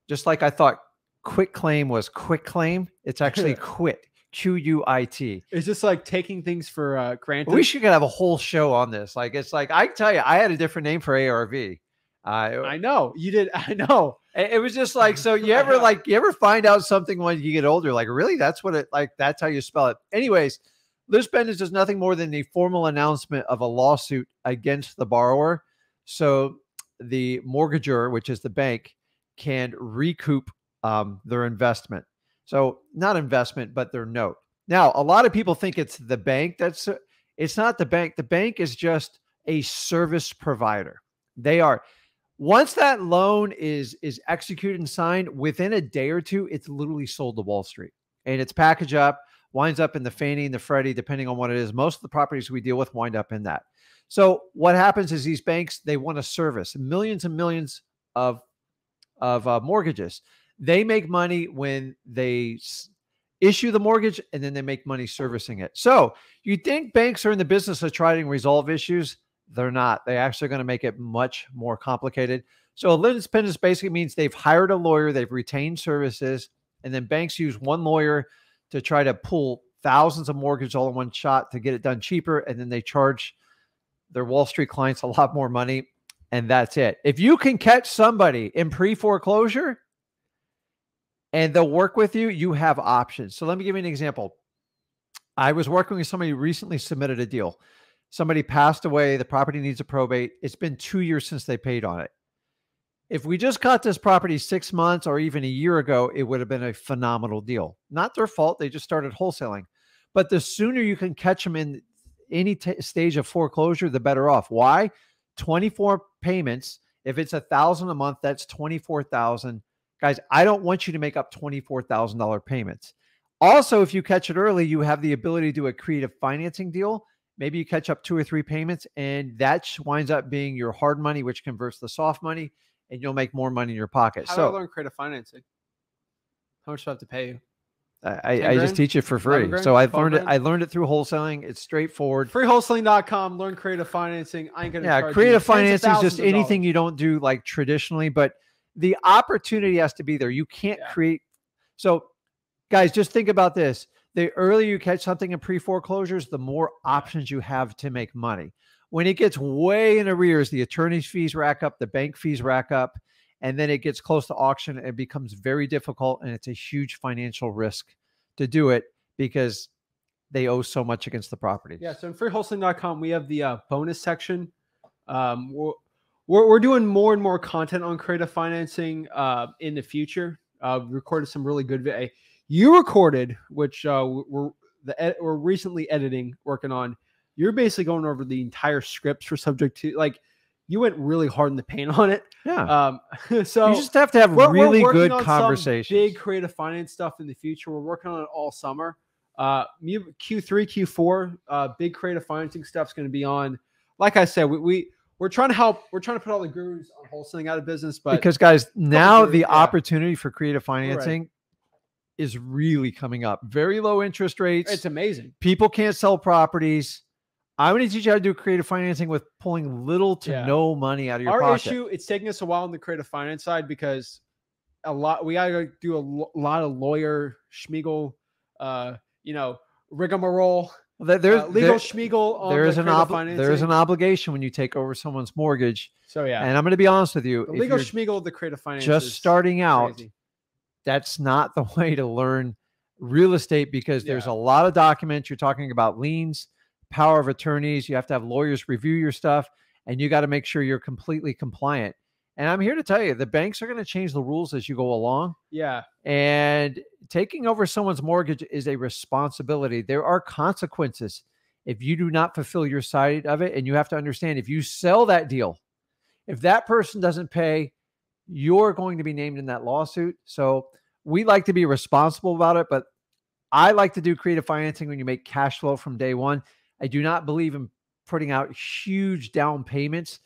Just like I thought quit claim was quick claim. It's actually quit. QUIT. It's just like taking things for granted. We should have a whole show on this. Like, it's like, I tell you, I had a different name for ARV. I know you did. I know. It was just like, so you ever find out something when you get older, like, really, that's what it, like, that's how you spell it. Anyways, List pendants is nothing more than the formal announcement of a lawsuit against the borrower. So the mortgagor, which is the bank, can recoup their investment. So not investment, but their note. Now, a lot of people think it's the bank. It's not the bank. The bank is just a service provider. They are. Once that loan is executed and signed, within a day or two, it's literally sold to Wall Street. And it's packaged up, winds up in the Fannie and the Freddie, depending on what it is. Most of the properties we deal with wind up in that. So what happens is these banks, they want to service millions and millions of mortgages. They make money when they issue the mortgage, and then they make money servicing it. So you think banks are in the business of trying to resolve issues? They're not. They're actually going to make it much more complicated. So a list pendants basically means they've hired a lawyer, they've retained services, and then banks use one lawyer to try to pull thousands of mortgages all in one shot to get it done cheaper, and then they charge their Wall Street clients a lot more money, and that's it. If you can catch somebody in pre-foreclosure and they'll work with you, you have options. So let me give you an example. I was working with somebody who recently submitted a deal. Somebody passed away. The property needs a probate. It's been 2 years since they paid on it. If we just got this property 6 months or even a year ago, it would have been a phenomenal deal. Not their fault. They just started wholesaling. But the sooner you can catch them in any stage of foreclosure, the better off. Why? 24 payments. If it's $1,000 a month, that's $24,000. Guys, I don't want you to make up $24,000 payments. Also, if you catch it early, you have the ability to do a creative financing deal. Maybe you catch up 2 or 3 payments, and that winds up being your hard money, which converts to soft money, and you'll make more money in your pocket. How do I learn creative financing? How much do I have to pay you? I just teach it for free. So I learned it through wholesaling. It's straightforward. Freewholesaling.com, learn creative financing. I ain't gonna charge creative you financing is just anything you don't do like traditionally, but the opportunity has to be there. You can't create. So guys, just think about this. The earlier you catch something in pre-foreclosures, the more options you have to make money. When it gets way in arrears, the attorney's fees rack up, the bank fees rack up, and then it gets close to auction, it becomes very difficult, and it's a huge financial risk to do it because they owe so much against the property. Yeah, so in freewholesaling.com, we have the bonus section. We're doing more and more content on creative financing in the future. We recorded some really good video. You recorded, which we're recently working on. You're basically going over the entire scripts for subject to, like, you went really hard in the paint on it. Yeah. So you just have to have really good conversations. Big creative finance stuff in the future. We're working on it all summer. Q3, Q4, big creative financing stuff's going to be on. Like I said, we're trying to help. We're trying to put all the gurus on wholesaling out of business, but because guys, now the opportunity for creative financing is really coming up. Very low interest rates. It's amazing. People can't sell properties. I'm going to teach you how to do creative financing with pulling little to no money out of your pocket. Our issue, it's taking us a while on the creative finance side because we got to do a lot of lawyer schmiegel, rigmarole. Legal schmiegel on there is an obligation when you take over someone's mortgage. So and I'm going to be honest with you. The legal schmiegel of the creative finance just starting out, crazy. That's not the way to learn real estate because there's a lot of documents. You're talking about liens, power of attorneys. You have to have lawyers review your stuff, and you got to make sure you're completely compliant. And I'm here to tell you, the banks are going to change the rules as you go along. Yeah. And taking over someone's mortgage is a responsibility. There are consequences if you do not fulfill your side of it. And you have to understand, if you sell that deal, if that person doesn't pay, you're going to be named in that lawsuit. So we like to be responsible about it, but I like to do creative financing when you make cash flow from day one. I do not believe in putting out huge down payments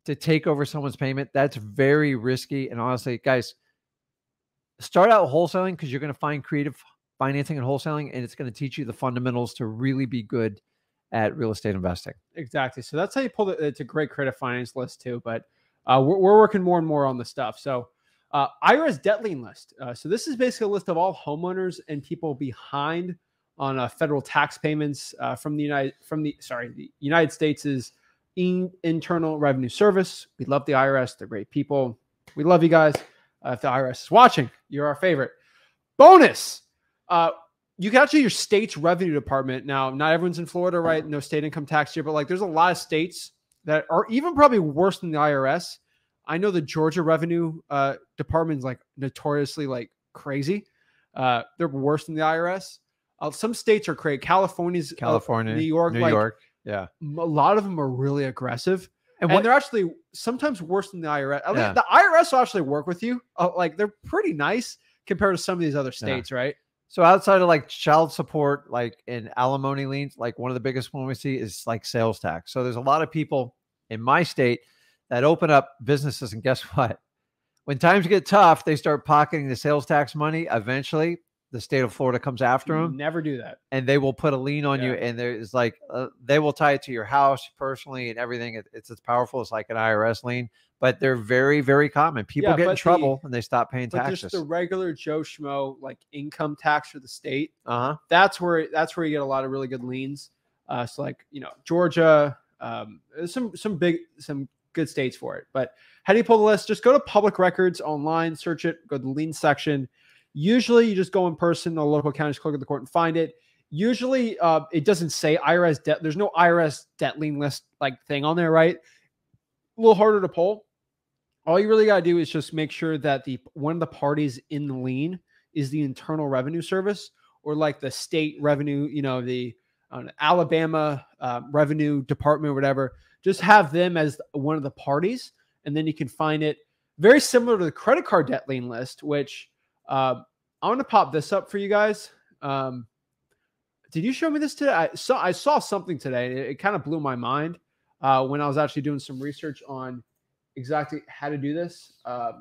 to take over someone's payment. That's very risky. And honestly, guys, start out wholesaling because you're going to find creative financing and wholesaling, and it's going to teach you the fundamentals to really be good at real estate investing. Exactly. So that's how you pull it. It's a great creative finance list too, but we're working more and more on the stuff. So IRS debt lien list. So this is basically a list of all homeowners and people behind on federal tax payments from the United States' Internal Revenue Service. We love the IRS. They're great people. We love you guys. If the IRS is watching, you're our favorite. Bonus. you can actually, your state's revenue department. Now, not everyone's in Florida, right? No state income tax here, but like there's a lot of states that are even probably worse than the IRS. I know the Georgia revenue department is like notoriously like crazy. They're worse than the IRS. Some states are crazy. California, New York, yeah. A lot of them are really aggressive. And they're actually sometimes worse than the IRS. I mean, the IRS will actually work with you. Like they're pretty nice compared to some of these other states, right? So outside of like child support, like in alimony liens, like one of the biggest one we see is like sales tax. So there's a lot of people in my state that open up businesses, and guess what? When times get tough, they start pocketing the sales tax money. Eventually, the state of Florida comes after them. Never do that. And they will put a lien on you. And there's like, they will tie it to your house personally and everything. It's as powerful as like an IRS lien, but they're very, very common. People get in trouble when they stop paying taxes. Just the regular Joe Schmo, like income tax for the state. That's where you get a lot of really good liens. So like, Georgia, some good states for it. But how do you pull the list? Just go to public records online, search it, go to the lien section. Usually you just go in person, the local county, just click at the court and find it. Usually it doesn't say IRS debt. There's no IRS debt lien list like thing on there, right? A little harder to pull. All you really got to do is just make sure that one of the parties in the lien is the Internal Revenue Service or like the state revenue, the Alabama Revenue Department or whatever. Just have them as one of the parties, and then you can find it. Very similar to the credit card debt lien list, which I'm going to pop this up for you guys. Did you show me this today? I saw something today. It kind of blew my mind when I was actually doing some research on exactly how to do this. Let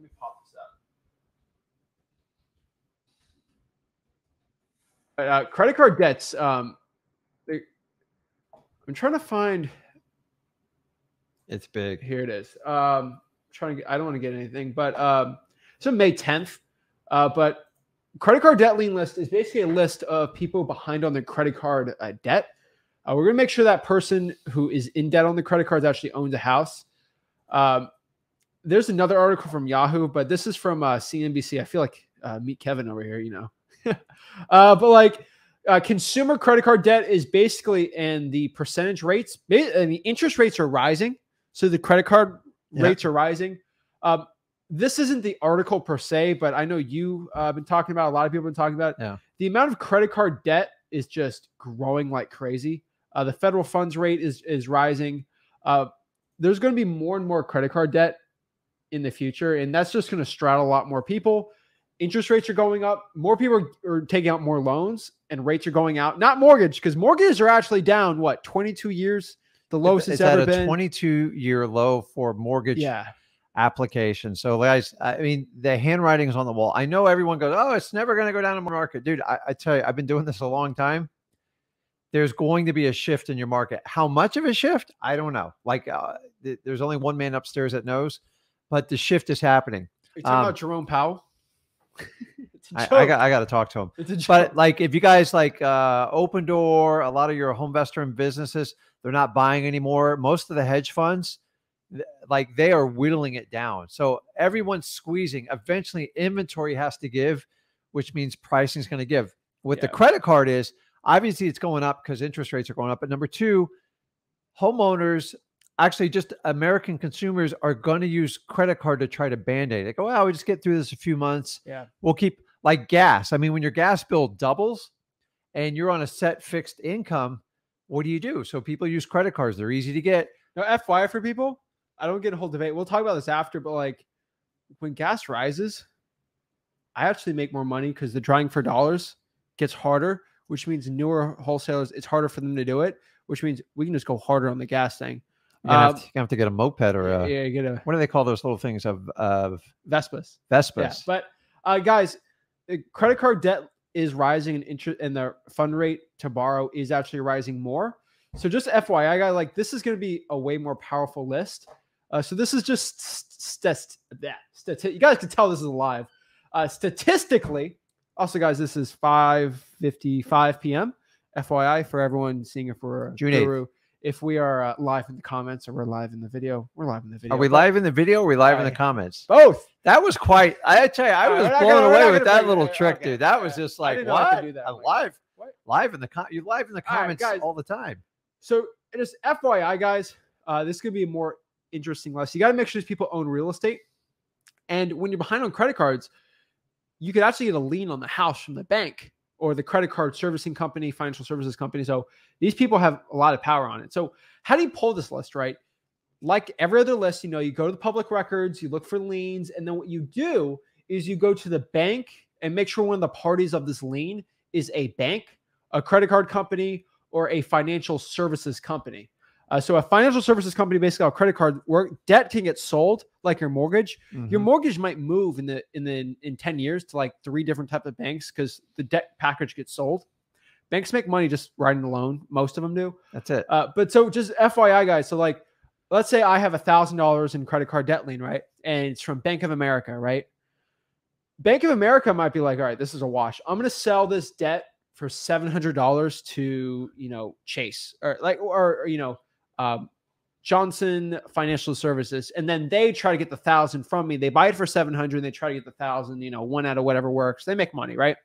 me pop this up. Credit card debts. I'm trying to find. It's big. Here it is. I don't want to get anything, but so May 10th. But credit card debt lien list is basically a list of people behind on their credit card debt. We're going to make sure that person who is in debt on the credit cards actually owns a house. There's another article from Yahoo, but this is from CNBC. I feel like meet Kevin over here, but like consumer credit card debt is basically, and the percentage rates, and the interest rates are rising. So the credit card rates are rising. This isn't the article per se, but I know you've been talking about, a lot of people have been talking about the amount of credit card debt is just growing like crazy. The federal funds rate is rising. There's going to be more and more credit card debt in the future, and that's just going to straddle a lot more people. Interest rates are going up. More people are taking out more loans, and rates are going out. Not mortgage, because mortgages are actually down, 22 years? The lowest it's ever been. It's at a 22-year low for mortgage application. So guys, I mean, the handwriting is on the wall. I know everyone goes, oh, it's never going to go down in the market. Dude, I tell you, I've been doing this a long time. There's going to be a shift in your market. How much of a shift? I don't know. Like there's only one man upstairs that knows, but the shift is happening. Are you talking about Jerome Powell? I got to talk to him. But like, if you guys like Open Door, a lot of your home investor and businesses, they're not buying anymore. Most of the hedge funds, like they are whittling it down. So everyone's squeezing. Eventually inventory has to give, which means pricing is going to give. With the credit card is, obviously it's going up because interest rates are going up. But number two, homeowners, actually just American consumers, are going to use credit card to try to band-aid. They go, well, we just get through this a few months. We'll keep, like gas. I mean, when your gas bill doubles and you're on a set fixed income, what do you do? So people use credit cards. They're easy to get. Now, FYI for people, I don't get a whole debate. We'll talk about this after, but like when gas rises, I actually make more money because the drawing for dollars gets harder, which means newer wholesalers, it's harder for them to do it, which means we can just go harder on the gas thing. You're gonna have to get a moped or get a, what do they call those little things of Vespas? Vespas. Yeah, but guys, credit card debt is rising, and interest, and the fund rate to borrow is actually rising more. So just FYI, guys, like this is going to be a way more powerful list. So this is just you guys can tell this is live. Statistically, also guys, this is 5:55 p.m. FYI for everyone seeing it for June 8th. if we are live in the comments or we're live in the video. We're live in the video. Are we live in the video or are we live in the comments? Both. That was quite, I tell you, I was blown away with that little trick, dude. That was just like, what? Live in the you live in the comments all the time. So just FYI, guys, this could be a more interesting lesson. You got to make sure these people own real estate. And when you're behind on credit cards, you could actually get a lien on the house from the bank or the credit card servicing company, financial services company. So these people have a lot of power on it. So how do you pull this list, right? Like every other list, you go to the public records, you look for liens, and then what you do is you go to the bank and make sure one of the parties of this lien is a bank, a credit card company, or a financial services company. So a financial services company, basically a credit card, where debt can get sold like your mortgage. Your mortgage might move in 10 years to like 3 different types of banks because the debt package gets sold. Banks make money just writing the loan. Most of them do. That's it. But so just FYI, guys. So like, let's say I have $1,000 in credit card debt lien, right? And it's from Bank of America, right? Bank of America might be like, all right, this is a wash. I'm going to sell this debt for $700 to, Chase or Johnson Financial Services. And then they try to get the 1,000 from me. They buy it for 700 and they try to get the 1,000, one out of whatever works. They make money, right?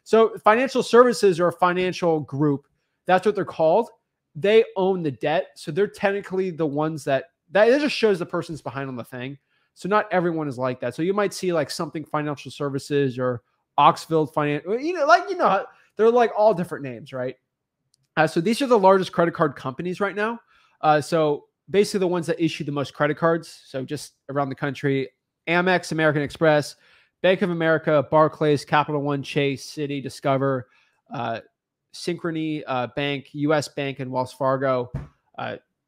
So financial services or a financial group, that's what they're called. They own the debt. So they're technically the ones that it just shows the person's behind on the thing. So not everyone is like that. So you might see like something financial services or Oxfield Finance, they're like all different names, right? So these are the largest credit card companies right now. So basically the ones that issue the most credit cards. So just around the country, Amex, American Express, Bank of America, Barclays, Capital One, Chase, Citi, Discover, Synchrony Bank, US Bank, and Wells Fargo.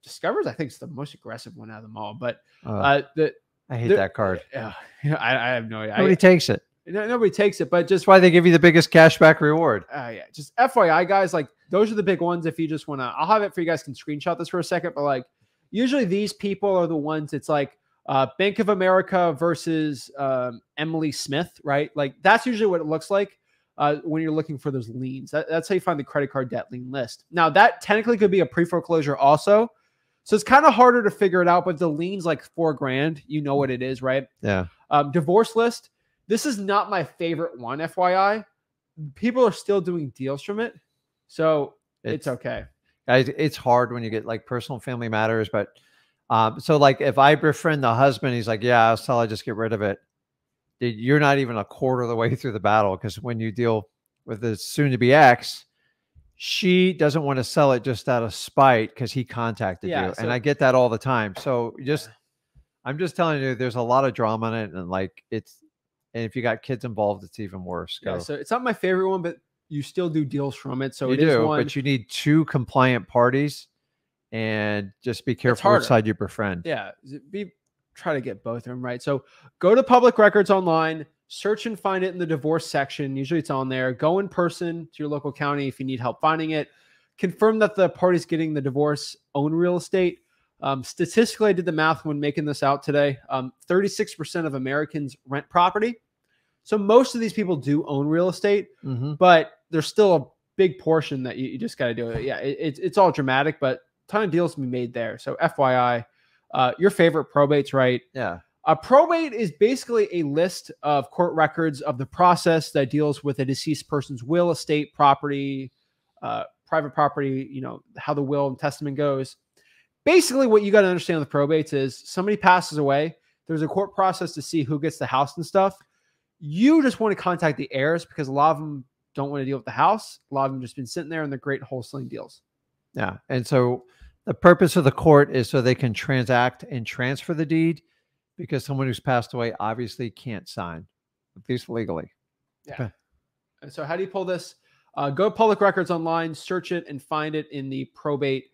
Discover's, I think, is the most aggressive one out of them all. But I hate that card. Yeah, I have no idea. Nobody takes it. Nobody takes it, but that's why they give you the biggest cashback reward. Yeah, just FYI, guys, like those are the big ones. If you just want to, I'll have it for you guys. Can screenshot this for a second, but like usually these people are the ones. It's like Bank of America versus Emily Smith, right? Like that's usually what it looks like when you're looking for those liens. That's how you find the credit card debt lien list. Now that technically could be a pre-foreclosure also. So it's kind of harder to figure it out, but the lien's like $4,000. You know what it is, right? Yeah. Divorce list. This is not my favorite one, FYI. People are still doing deals from it. So it's okay. Guys, it's hard when you get like personal family matters. But so like if I befriend the husband, he's like, yeah, I'll sell it, just get rid of it. Dude, you're not even a quarter of the way through the battle because when you deal with the soon-to-be ex, she doesn't want to sell it just out of spite because he contacted you. And I get that all the time. So I'm just telling you, there's a lot of drama in it. And like and if you got kids involved, it's even worse. Yeah, so it's not my favorite one, but you still do deals from it. So you do, but you need 2 compliant parties and just be careful which side you befriend. Yeah. Try to get both of them right. So go to public records online, search and find it in the divorce section. Usually it's on there. Go in person to your local county if you need help finding it. Confirm that the parties getting the divorce own real estate. Statistically, I did the math when making this out today. 36% of Americans rent property. So most of these people do own real estate, but there's still a big portion that you just got to do it. Yeah, it's all dramatic, but a ton of deals to be made there. So FYI, your favorite probates, right? Yeah. A probate is basically a list of court records of the process that deals with a deceased person's will, estate, property, private property, how the will and testament goes. Basically, what you got to understand with probates is somebody passes away. There's a court process to see who gets the house and stuff. You just want to contact the heirs because a lot of them don't want to deal with the house. A lot of them just been sitting there and they're great wholesaling deals. Yeah. And so the purpose of the court is so they can transact and transfer the deed because someone who's passed away obviously can't sign, at least legally. Yeah. Okay. And so how do you pull this? Go to public records online, search it and find it in the probate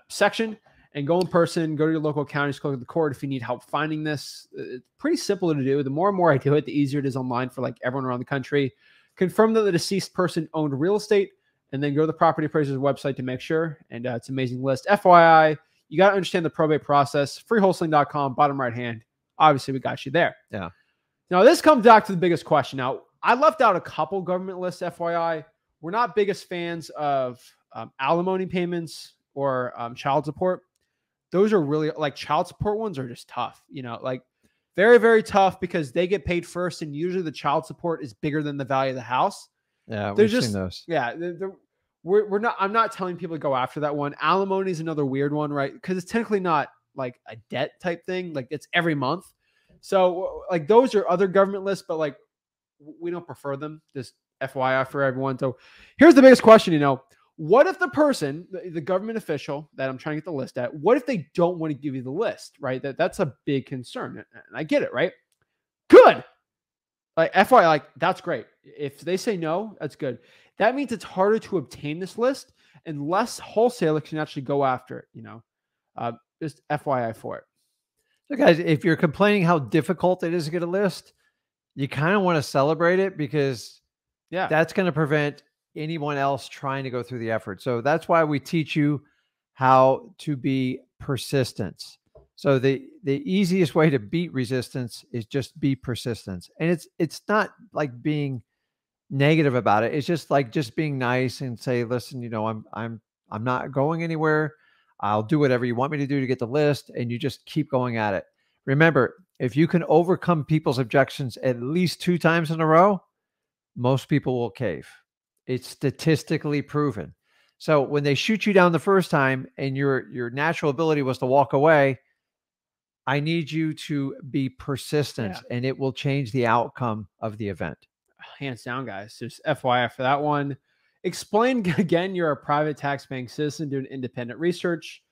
section. And go in person, go to your local county, go to the court if you need help finding this. It's pretty simple to do. The more and more I do it, the easier it is online for like everyone around the country. Confirm that the deceased person owned real estate, and then go to the property appraiser's website to make sure. And it's an amazing list. FYI, you got to understand the probate process. Freewholesaling.com, bottom right hand. Obviously, we got you there. Yeah. Now, this comes back to the biggest question. Now, I left out a couple government lists, FYI. We're not biggest fans of alimony payments or child support, those are really like child support ones are just tough, like very, very tough because they get paid first. And usually the child support is bigger than the value of the house. Yeah, They're we've just, seen those. yeah, I'm not telling people to go after that one. Alimony is another weird one, right? Because it's technically not like a debt type thing. Like it's every month. So like those are other government lists, but like we don't prefer them. Just FYI for everyone. So here's the biggest question, what if the person, the government official that I'm trying to get the list at, what if they don't want to give you the list, right? That's a big concern. And I get it, right? Good. Like FYI, like that's great. If they say no, that's good. That means it's harder to obtain this list and less wholesalers can actually go after it, just FYI for it. So guys, if you're complaining how difficult it is to get a list, you kind of want to celebrate it because that's going to prevent anyone else trying to go through the effort. So that's why we teach you how to be persistent. So the easiest way to beat resistance is just be persistent. And it's not like being negative about it. It's just like being nice and say, listen, I'm not going anywhere. I'll do whatever you want me to do to get the list. And you just keep going at it. Remember, if you can overcome people's objections at least 2 times in a row, most people will cave. It's statistically proven. So when they shoot you down the first time and your natural ability was to walk away, I need you to be persistent and it will change the outcome of the event. Hands down, guys. Just FYI for that one. Explain again, you're a private tax-paying citizen doing independent research.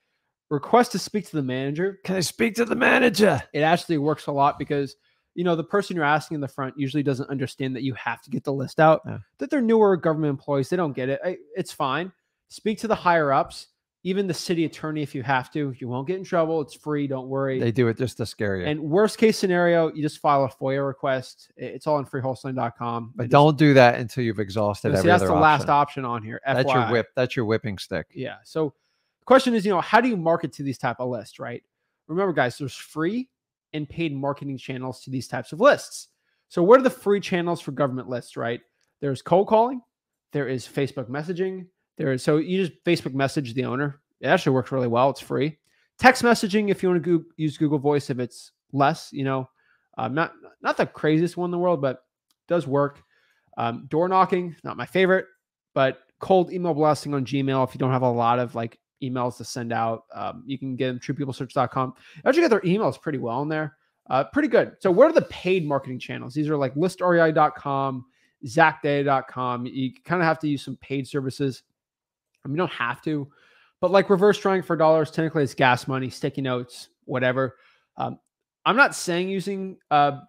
Request to speak to the manager. Can I speak to the manager? It actually works a lot because, the person you're asking in the front usually doesn't understand that you have to get the list out, that they're newer government employees. They don't get it. It's fine. Speak to the higher ups, even the city attorney if you have to. You won't get in trouble. It's free. Don't worry. They do it just to scare you. And worst case scenario, you just file a FOIA request. It's all on freewholesaling.com. But don't do that until you've exhausted every other option. That's the last option on here. That's FYI. your whip. That's your whipping stick. Yeah. So the question is, how do you market to these type of lists, right? Remember, guys, there's free and paid marketing channels to these types of lists. So what are the free channels for government lists, right? There's cold calling. There is Facebook messaging. So you just Facebook message the owner. It actually works really well. It's free. Text messaging, if you want to use Google Voice, if it's less, not the craziest one in the world, but does work. Door knocking, not my favorite, but cold email blasting on Gmail. If you don't have a lot of like emails to send out, you can get them truepeoplesearch.com. Actually get their emails pretty well in there. Pretty good. So what are the paid marketing channels? These are like listrei.com, zachdata.com. You kind of have to use some paid services. You don't have to, but like reverse drawing for dollars, technically it's gas money, sticky notes, whatever. I'm not saying using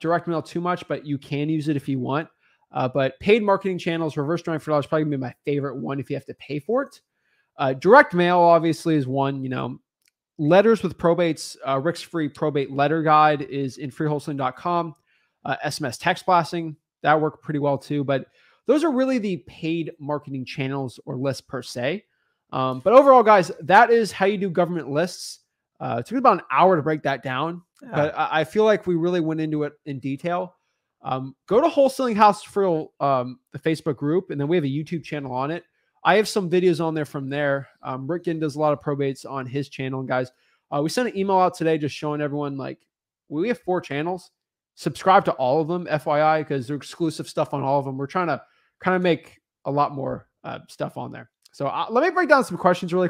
direct mail too much, but you can use it if you want. But paid marketing channels, reverse drawing for dollars, probably gonna be my favorite one if you have to pay for it. Direct mail obviously is one. Letters with probates, Rick's free probate letter guide is in freewholesaling.com. SMS text blasting, that worked pretty well too. But those are really the paid marketing channels or lists per se. But overall, guys, that is how you do government lists. It took about an hour to break that down, but I feel like we really went into it in detail. Go to Wholesaling House for the Facebook group, and then we have a YouTube channel on it. I have some videos on there from there. Rick Ginn does a lot of probates on his channel. And guys, we sent an email out today just showing everyone, like, we have 4 channels. Subscribe to all of them, FYI, because there's exclusive stuff on all of them. We're trying to kind of make a lot more stuff on there. So let me break down some questions really quick.